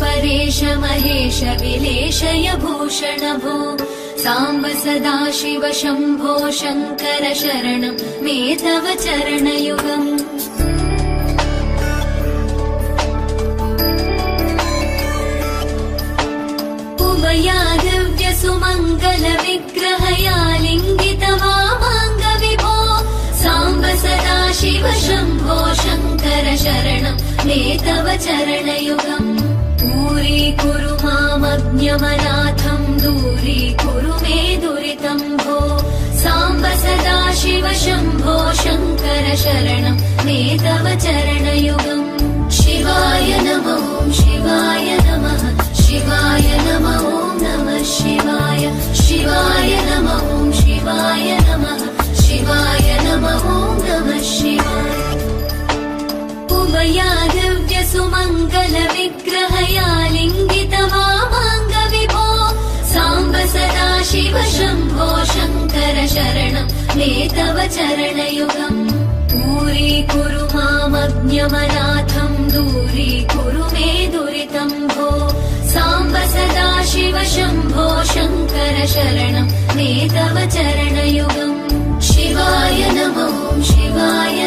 परेश महेश विलेशय भूषण भो साम्ब सदाशिव शम्भो शङ्कर शरणं मे तव चरणयुगम् उमया दिव्य सुमङ्गल विग्रहया लिङ्गित वामाङ्ग विभो साम्ब सदाशिव शम्भो शङ्कर शरणं मे तव चरणयुगम् दूरीकुरु मामज्ञमनाथं दूरीकुरु मे दुरितं भो साम्ब सदाशिव शम्भो शङ्कर शरणं मे तव चरणयुगम् शिवाय नमो शिवाय नमः शिवाय नमो नमः शिवाय शिवाय नमो शिवाय नमः शिवाय नमो नमः शिवाय उमया दिव्य सुमङ्गल विग्रहया लिङ्गित वामाङ्ग विभो साम्ब सदाशिव शम्भो शङ्कर शरणं मे तव चरणयुगम् दूरीकुरु मामज्ञमनाथं दूरीकुरु मे दुरितं भो साम्ब सदाशिव शम्भो शङ्कर शरणं मे तव चरणयुगम् शिवाय नमो शिवाय